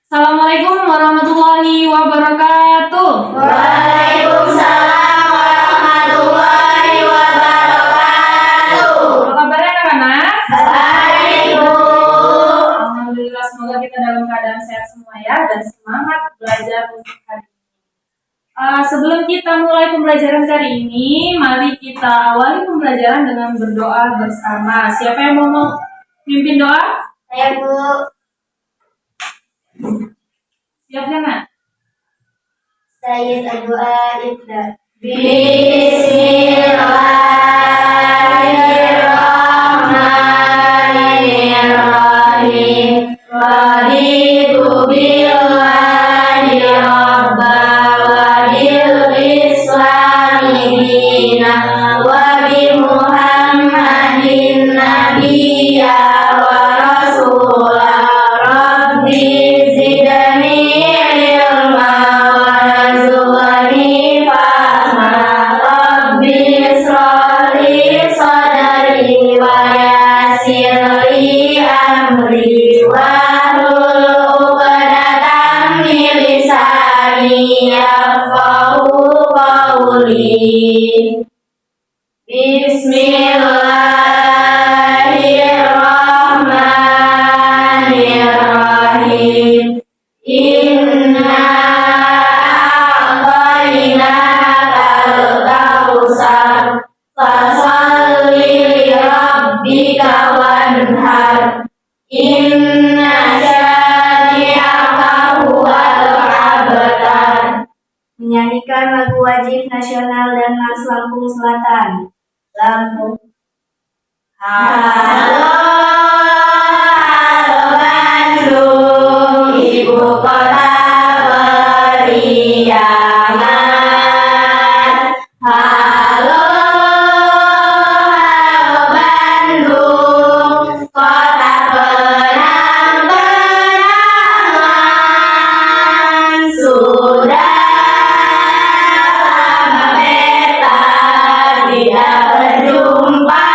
Assalamualaikum warahmatullahi wabarakatuh. Waalaikumsalam warahmatullahi wabarakatuh. Apa kabarnya anak-anak? Baik, Bu. Alhamdulillah, semoga kita dalam keadaan sehat semua ya dan semangat belajar untuk hari ini. Sebelum kita mulai pembelajaran kali ini, mari kita awali pembelajaran dengan berdoa bersama. Siapa yang mau pimpin doa? Saya, Bu. Siap ya, Nak? Saya doa ibda. Bismillahirrahmanirrahim. Raditu billahi rabba wa bil islami dina wa bi Muhammadin nabiyya wa rasulah. Rabbi zidni ilma warzuqni fahma. Rabbi ishrah li sadri wa yassir li amri wahlul 'uqdatam min lisani yafqahu qawli. Bismillahirrahmanirrahim. Inna a'tainakal kautsar fasholli li rabbika wanhar. Inna syani'aka huwal abtar. Menyanyikan lagu wajib nasional dan Mars Lampung Selatan. Lampung. Halo, halo Bandung, ibu kota beriaman. Halo, halo Bandung, kota penang-penangan. Sudah lama beta tidak berjumpa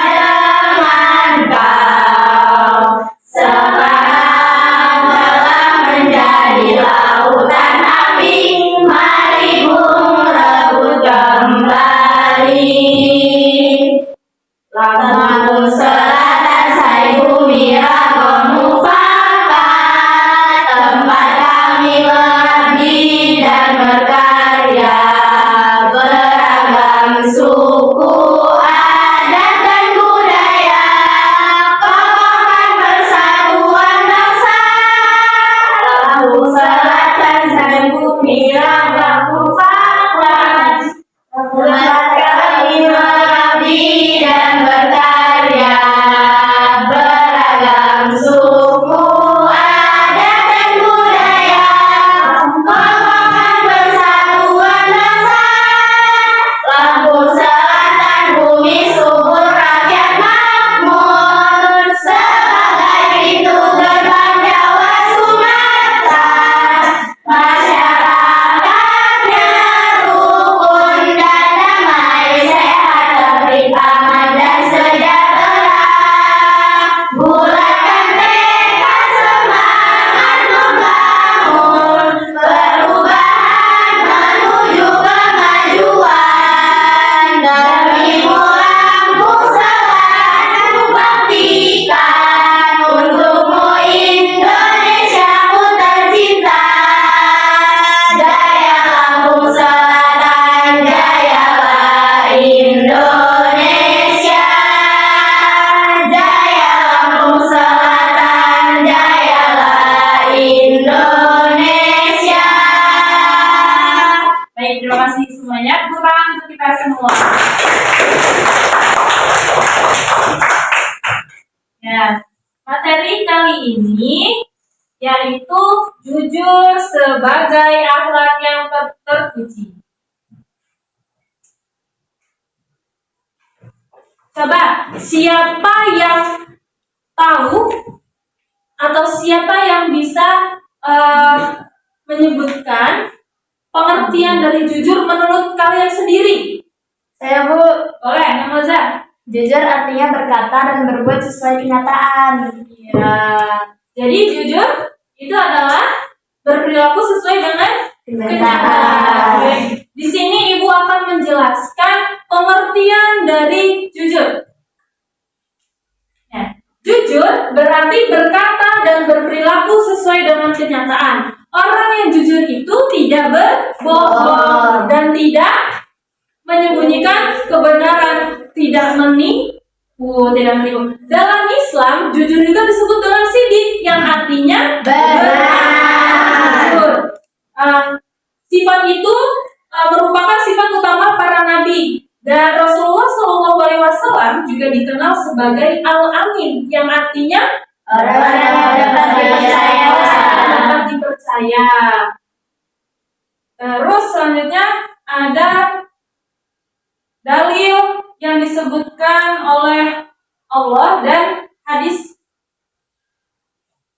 dengan kau. Sekarang telah menjadi lautan api, mari bung rebut kembali. Lampung Selatan, saya bumi ragomu fakat, tempat kami mengabdi dan berkarya. Beragam suku, adat dan budaya, kokohkan persatuan bangsa. Lampung Selatan, saya bumi ragomu fakat, tempat kami mengabdi dan berkarya. Beragam suku, adat dan budaya, kokohkan persatuan bangsa. Lampung Selatan, bumi subur, rakyat makmur, sebagai pintu gerbang Jawa Sumatera. Masyarakatnya rukun dan damai, sehat, tertib, aman dan sejahtera. Bulatkan tekad, semangat membangun perubahan menuju kemajuan. Demimu Lampung Selatan ku baktikan, untukmu Indonesiaku tercinta. Jaya Lampung Selatan, jayalah Indonesia. Jaya Lampung Selatan, jayalah Indonesia. Baik, terima kasih semuanya. Tepuk tangan untuk kita semua. Ya, materi kali ini yaitu jujur sebagai akhlak yang terpuji. Coba, siapa yang tahu atau siapa yang bisa menyebutkan pengertian dari jujur menurut kalian sendiri? Saya, Bu. Boleh, Namaza. Jujur artinya berkata dan berbuat sesuai kenyataan. Ya, jadi jujur itu adalah berperilaku sesuai dengan kenyataan. Baik. Di sini Ibu akan menjelaskan pengertian dari jujur. Ya, jujur berarti berkata dan berperilaku sesuai dengan kenyataan. Orang yang jujur itu tidak berbohong dan tidak menyembunyikan kebenaran, tidak menipu. Dalam Islam, jujur juga disebut dengan sidik, yang artinya jujur. Sifat itu merupakan sifat utama para nabi, dan Rasulullah SAW juga dikenal sebagai Al-Amin, yang artinya Orang yang dapat dipercaya. Terus selanjutnya ada dalil yang disebutkan oleh Allah dan hadis.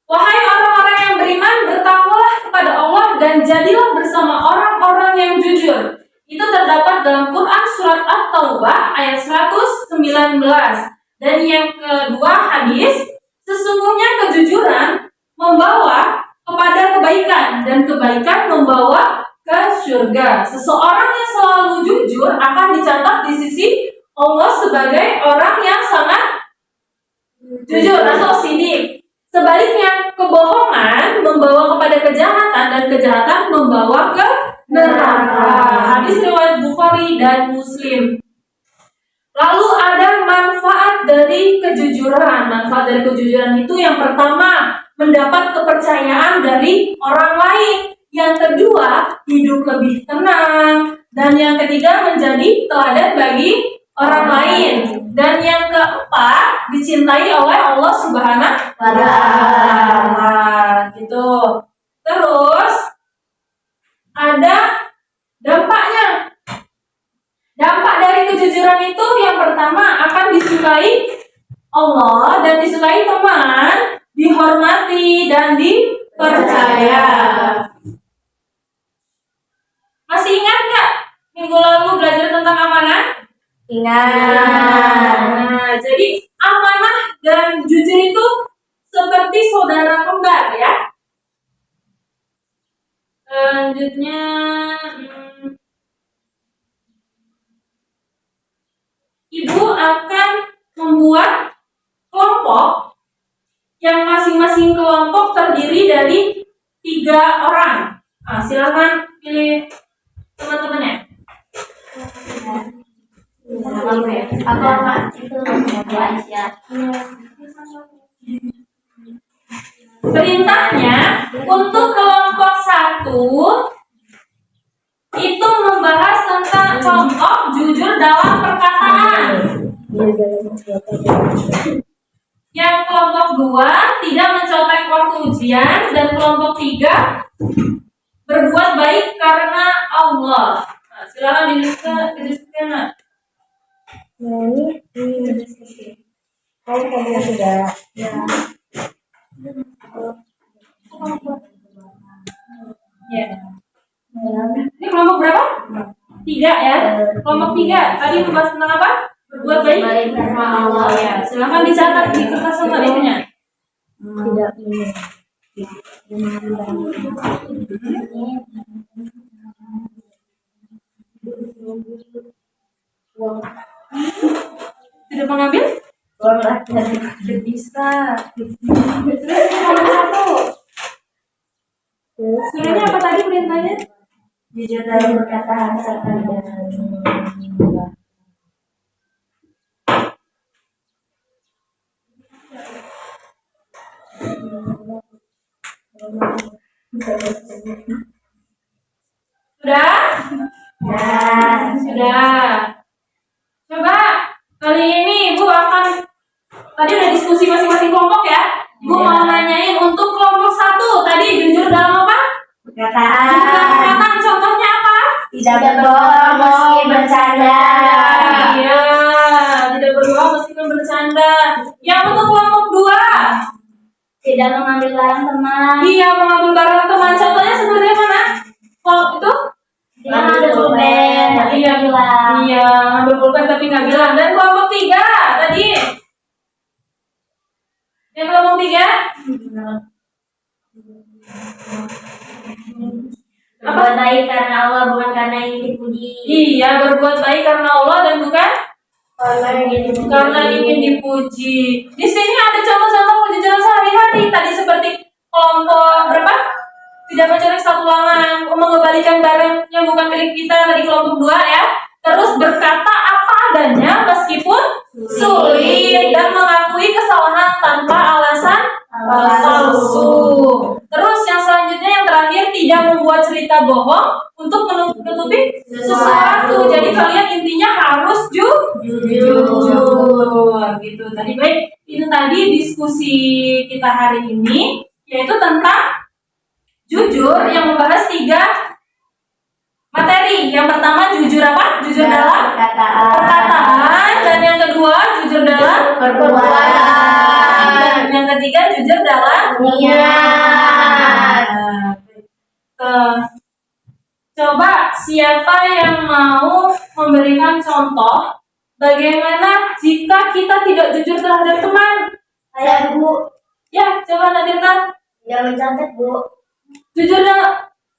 Wahai orang-orang yang beriman, bertakwalah kepada Allah dan jadilah bersama orang-orang yang jujur. Itu terdapat dalam Quran surat At-Taubah ayat 119. Dan yang kedua hadis, sesungguhnya kejujuran membawa kepada kebaikan dan kebaikan membawa ke surga. Seseorang yang selalu jujur akan dicatat di sisi Allah sebagai orang yang sangat jujur atau sidik. Sebaliknya, kebohongan membawa kepada kejahatan dan kejahatan membawa ke neraka. Hadis riwayat Bukhari dan Muslim. Lalu ada manfaat dari kejujuran. Manfaat dari kejujuran itu yang pertama, mendapat kepercayaan dari orang lain. Yang kedua, hidup lebih tenang. Dan yang ketiga, menjadi teladan bagi orang lain. Dan yang keempat, dicintai oleh Allah Subhanahu wa Ta'ala. Gitu. Terus ada dampaknya. Dampak dari kejujuran itu yang pertama akan disukai Allah dan disukai teman, dihormati dan dipercaya. Masih ingat nggak minggu lalu belajar tentang amanah? Ingat. Nah, jadi amanah dan jujur itu seperti saudara kembar ya. Selanjutnya Ibu akan membuat kelompok yang masing-masing kelompok terdiri dari 3 orang. Nah, silakan pilih teman-temannya. Perintahnya untuk kelompok 1 itu membahas tentang contoh jujur dalam perkataan. Yang kelompok 2 tidak mencontek waktu ujian, dan kelompok 3 berbuat baik karena Allah. Nah, silakan didiskusikan. Ini diskusi. Kalau tadi sudah ya. Ya. Ini kelompok berapa? 3 ya. Kelompok 3 tadi membahas tentang apa? Berbuat baik karena Allah. Ya, silakan dicatat di kertas sama ininya. Tidak ini. Tidak mengambil? Tidak bisa. Terus kelompok 1. Sebenarnya apa tadi perintahnya? Jujur dalam perkataan serta dalam Sudah? Ya. Sudah. Coba kali ini Ibu akan, tadi udah diskusi masing-masing kelompok ya. Ibu mau nanyain untuk kelompok 1. Perkataan. Contohnya apa? Tidak berbohong meski bercanda. Iya, tidak berbohong meskipun bercanda. Yang untuk kelompok 2. Tidak mengambil barang teman. Iya, mengambil barang teman. Contohnya seperti mana? Kalau itu? Mengambil pulpen tapi Iya, nggak bilang. iya, ngambil pulpen tapi nggak bilang. Dan kelompok 3 tadi. Yang kelompok 3? Berbuat baik karena Allah bukan karena ingin dipuji. Iya, berbuat baik karena Allah dan bukan Karena ingin dipuji. karena ingin dipuji. Di sini ada contoh-contoh kejujuran sehari-hari. Tadi seperti kelompok berapa? Tidak mencoreng satu laman, mengembalikan barang yang bukan milik kita tadi kelompok 2 ya. Terus berkata apa adanya meskipun sulit dan mengakui kesalahan tanpa alasan palsu. Terus yang selanjutnya yang terakhir tidak membuat cerita bohong untuk menutupi sesuatu. Jadi kalian intinya harus jujur gitu. Tadi baik, itu tadi diskusi kita hari ini yaitu tentang jujur yang membahas 3 materi. Yang pertama jujur apa? Jujur dalam perkataan. Dan yang kedua jujur dalam Perbuatan. Dan yang ketiga jujur dalam Niat. Coba siapa yang mau memberikan contoh bagaimana jika kita tidak jujur terhadap teman? Saya Bu, Ya, coba Nadirta. tidak mencatat Bu. Jujur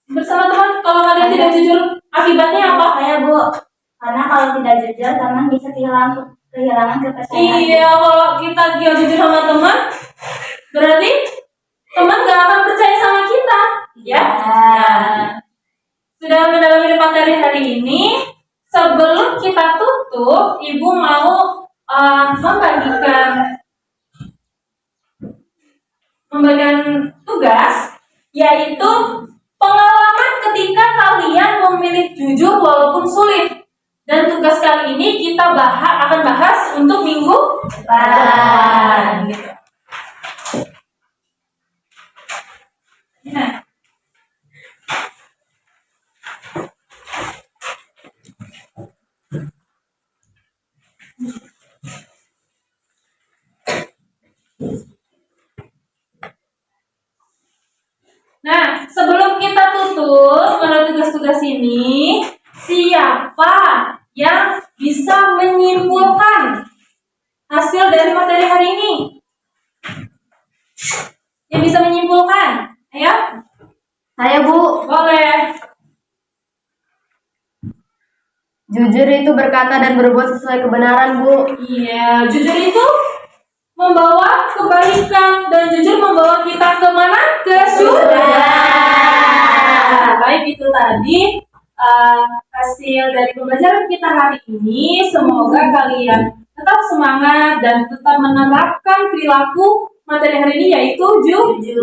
bersama teman, kalau kalian tidak jujur, akibatnya apa? Saya Bu, karena kalau tidak jujur teman bisa kehilangan kepercayaan. Iya, kalau kita gak jujur sama teman, berarti teman gak akan percaya sama kita. Ya. Nah, sudah mendalami materi hari ini. Sebelum kita tutup, Ibu mau membagikan tugas, yaitu pengalaman ketika kalian memilih jujur walaupun sulit. Dan tugas kali ini kita akan bahas untuk minggu depan. Gitu. Nah. Nah, sebelum kita tutup menurut tugas-tugas ini, siapa yang bisa menyimpulkan hasil dari materi hari ini? Yang bisa menyimpulkan? Ayo. Saya Bu, Boleh. jujur itu berkata dan berbuat sesuai kebenaran Bu. Iya, jujur itu membawa kebaikan dan jujur membawa kita kemana? Ke surga. Baik, itu tadi hasil dari pembelajaran kita hari ini. Semoga kalian tetap semangat dan tetap menerapkan perilaku materi hari ini yaitu jujur. Gitu.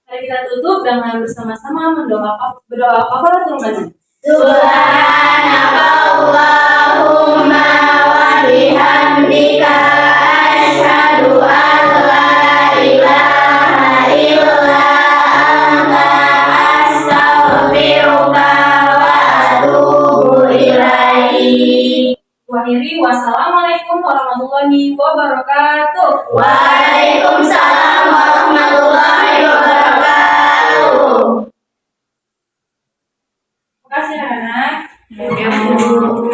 Mari kita tutup dengan bersama-sama berdoa kafaratul majid. Subhanakallahumma wa bihamdika asyhadu an la ilaha illa anta astaghfiruka wa atubu ilaik. Wakhiri, wassalamualaikum warahmatullahi wabarakatuh. Waalaikumsalam warahmatullahi wabarakatuh. Terima kasih anak-anak. Ya, Bu.